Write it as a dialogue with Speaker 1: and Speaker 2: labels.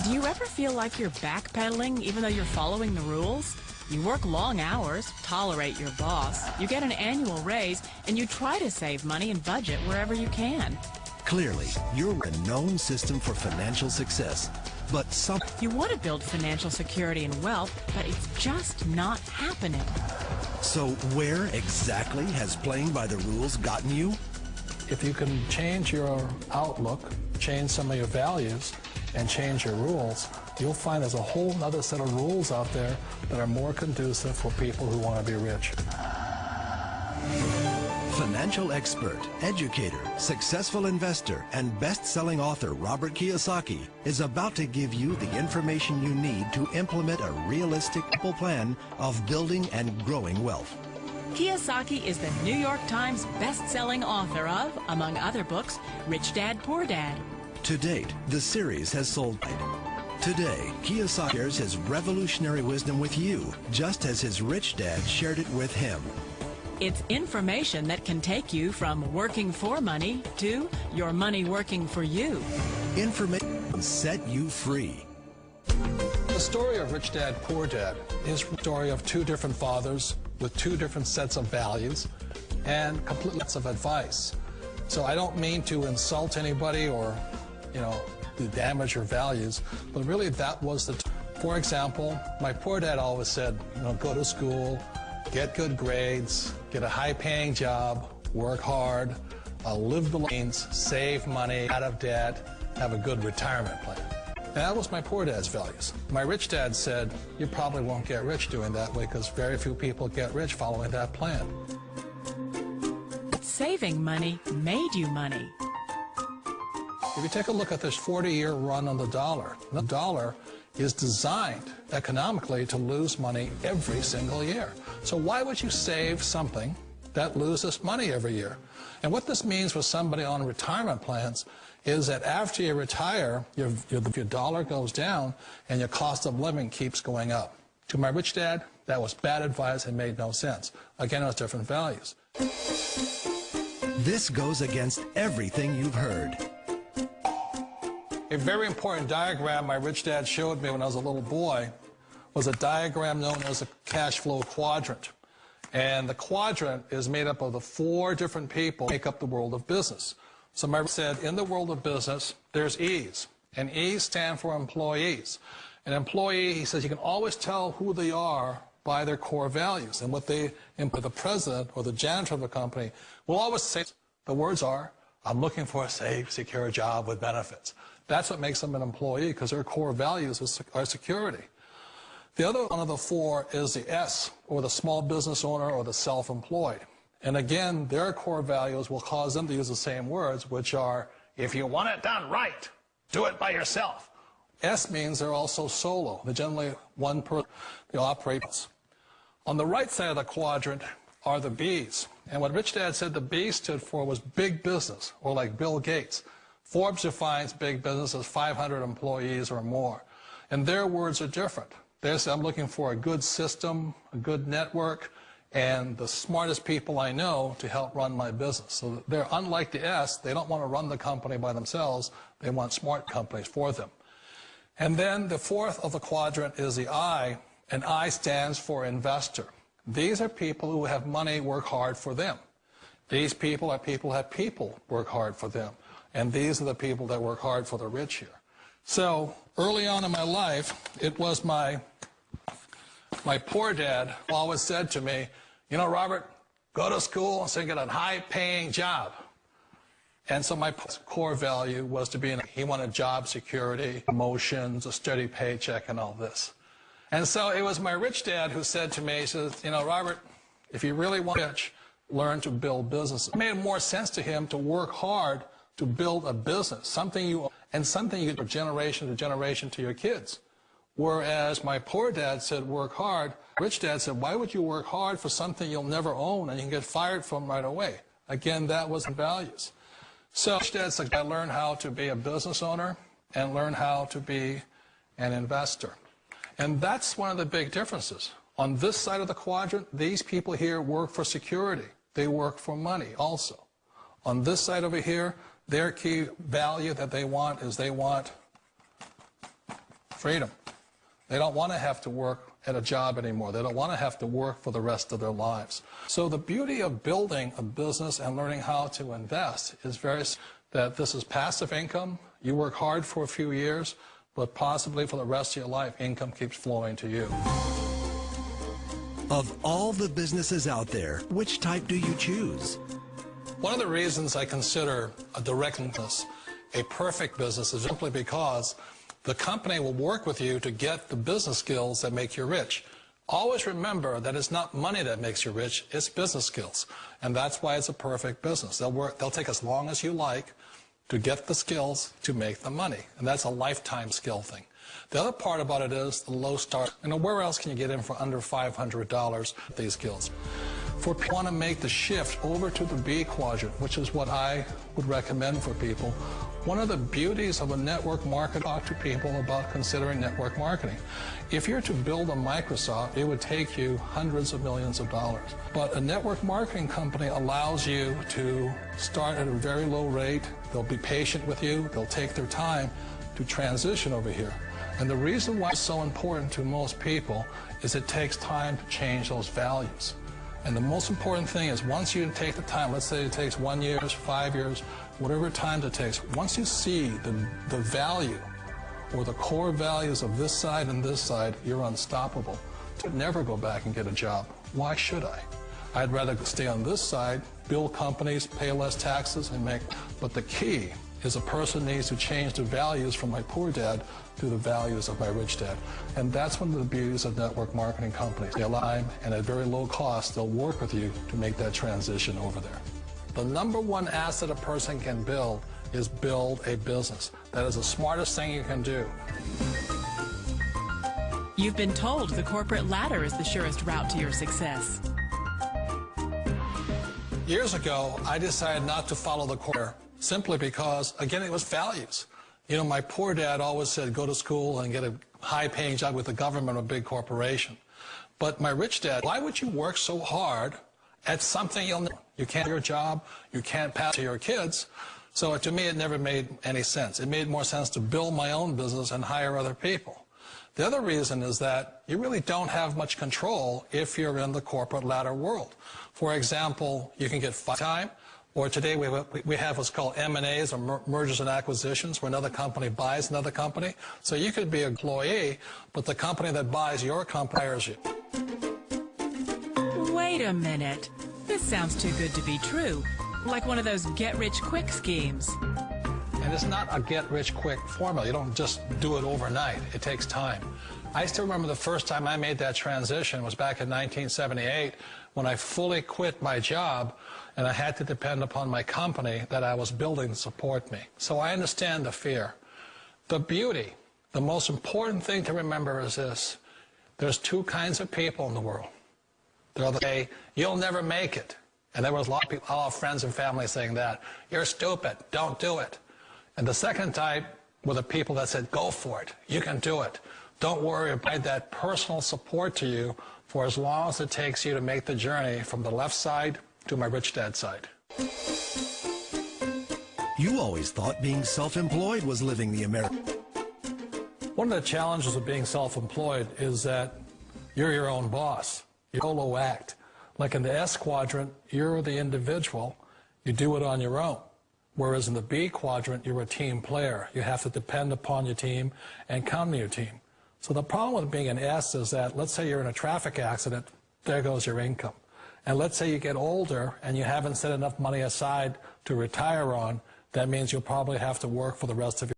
Speaker 1: Do you ever feel like you're backpedaling even though you're following the rules? You work long hours, tolerate your boss, you get an annual raise, and you try to save money and budget wherever you can.
Speaker 2: Clearly, you're a known system for financial success, but
Speaker 1: you want to build financial security and wealth, but it's just not happening.
Speaker 2: So where exactly has playing by the rules gotten you?
Speaker 3: If you can change your outlook, change some of your values, and change your rules, you'll find there's a whole other set of rules out there that are more conducive for people who want to be rich.
Speaker 2: Financial expert, educator, successful investor, and best-selling author Robert Kiyosaki is about to give you the information you need to implement a realistic plan of building and growing wealth.
Speaker 1: Kiyosaki is the New York Times best-selling author of, among other books, Rich Dad, Poor Dad.
Speaker 2: To date, the series has sold. Today, Kiyosaki shares his revolutionary wisdom with you, just as his rich dad shared it with him.
Speaker 1: It's information that can take you from working for money to your money working for you.
Speaker 2: Information set you free.
Speaker 3: The story of Rich Dad, Poor Dad is the story of two different fathers with two different sets of values and complete sets of advice. So I don't mean to insult anybody or, to damage your values, but really that was for example, my poor dad always said, go to school, get good grades, get a high-paying job, work hard, live the means, save money, out of debt, have a good retirement plan. And that was my poor dad's values. My rich dad said, you probably won't get rich doing that way because very few people get rich following that plan.
Speaker 1: Saving money made you money.
Speaker 3: If you take a look at this 40-year run on the dollar is designed economically to lose money every single year. So why would you save something that loses money every year? And what this means for somebody on retirement plans is that after you retire, your dollar goes down and your cost of living keeps going up. To my rich dad, that was bad advice and made no sense. Again, it was different values.
Speaker 2: This goes against everything you've heard.
Speaker 3: A very important diagram my rich dad showed me when I was a little boy was a diagram known as a cash flow quadrant. And the quadrant is made up of the four different people who make up the world of business. So my said, in the world of business, there's E's. And E's stand for employees. An employee, he says, you can always tell who they are by their core values. And what they input, the president or the janitor of the company will always say, the words are, I'm looking for a safe, secure job with benefits. That's what makes them an employee, because their core values are security. The other one of the four is the S, or the small business owner or the self-employed. And again, their core values will cause them to use the same words, which are, if you want it done right, do it by yourself. S means they're also solo. They're generally one person. They operate. On the right side of the quadrant are the B's. And what Rich Dad said the B stood for was big business, or like Bill Gates. Forbes defines big business as 500 employees or more. And their words are different. They say, I'm looking for a good system, a good network, and the smartest people I know to help run my business. So they're unlike the S. They don't want to run the company by themselves. They want smart companies for them. And then the fourth of the quadrant is the I, and I stands for investor. These are people who have money work hard for them. These people are people who have people work hard for them. And these are the people that work hard for the rich here. So early on in my life, it was my poor dad who always said to me, Robert, go to school and get a high-paying job. And so my core value was to be he wanted job security, promotions, a steady paycheck, and all this. And so it was my rich dad who said to me, he says, Robert, if you really want to be rich, learn to build businesses. It made more sense to him to work hard to build a business, something you do generation to generation to your kids. Whereas my poor dad said work hard, rich dad said, why would you work hard for something you'll never own and you can get fired from right away? Again, that was values. So rich dad said, I learned how to be a business owner and learn how to be an investor. And that's one of the big differences. On this side of the quadrant, these people here work for security. They work for money also. On this side over here, their key value that they want is they want freedom. They don't want to have to work at a job anymore. They don't want to have to work for the rest of their lives. So the beauty of building a business and learning how to invest is that this is passive income. You work hard for a few years, but possibly for the rest of your life, income keeps flowing to you.
Speaker 2: Of all the businesses out there, which type do you choose?
Speaker 3: One of the reasons I consider a direct business a perfect business is simply because the company will work with you to get the business skills that make you rich. Always remember that it's not money that makes you rich, it's business skills. And that's why it's a perfect business. They'll take as long as you like to get the skills to make the money. And that's a lifetime skill thing. The other part about it is the low start. Where else can you get in for under $500 with these skills? For people who want to make the shift over to the B quadrant, which is what I would recommend for people, one of the beauties of a network market, talk to people about considering network marketing. If you're to build a Microsoft, it would take you hundreds of millions of dollars. But a network marketing company allows you to start at a very low rate. They'll be patient with you. They'll take their time to transition over here. And the reason why it's so important to most people is it takes time to change those values. And the most important thing is once you take the time, let's say it takes 1 year, 5 years, whatever time it takes, once you see the value or the core values of this side and this side, you're unstoppable. To never go back and get a job. Why should I? I'd rather stay on this side, build companies, pay less taxes, and make. But the key is a person needs to change the values from my poor dad to the values of my rich dad. And that's one of the beauties of network marketing companies. They allow, and at very low cost, they'll work with you to make that transition over there. The number one asset a person can build is build a business. That is the smartest thing you can do.
Speaker 1: You've been told the corporate ladder is the surest route to your success.
Speaker 3: Years ago, I decided not to follow the corporate simply because, again, it was values. You know, my poor dad always said, go to school and get a high-paying job with the government or a big corporation. But my rich dad, why would you work so hard at something you can't do your job, you can't pass to your kids? So to me, it never made any sense. It made more sense to build my own business and hire other people. The other reason is that you really don't have much control if you're in the corporate ladder world. For example, you can get time. Or today we have what's called M&As, or mergers and acquisitions, where another company buys another company. So you could be an employee, but the company that buys your company hires you.
Speaker 1: Wait a minute. This sounds too good to be true. Like one of those get-rich-quick schemes.
Speaker 3: And it's not a get-rich-quick formula. You don't just do it overnight. It takes time. I still remember the first time I made that transition was back in 1978 when I fully quit my job and I had to depend upon my company that I was building to support me. So I understand the fear. The beauty, the most important thing to remember is this. There's two kinds of people in the world. There are the say, you'll never make it. And there was a lot of people, all friends and family saying that. You're stupid, don't do it. And the second type were the people that said, go for it, you can do it. Don't worry about that personal support to you for as long as it takes you to make the journey from the left side to my rich dad side.
Speaker 2: You always thought being self-employed was living the American.
Speaker 3: One of the challenges of being self-employed is that you're your own boss. You solo act. Like in the S quadrant, you're the individual. You do it on your own. Whereas in the B quadrant, you're a team player. You have to depend upon your team and count on your team. So the problem with being an S is that, let's say you're in a traffic accident, there goes your income. And let's say you get older and you haven't set enough money aside to retire on, that means you'll probably have to work for the rest of your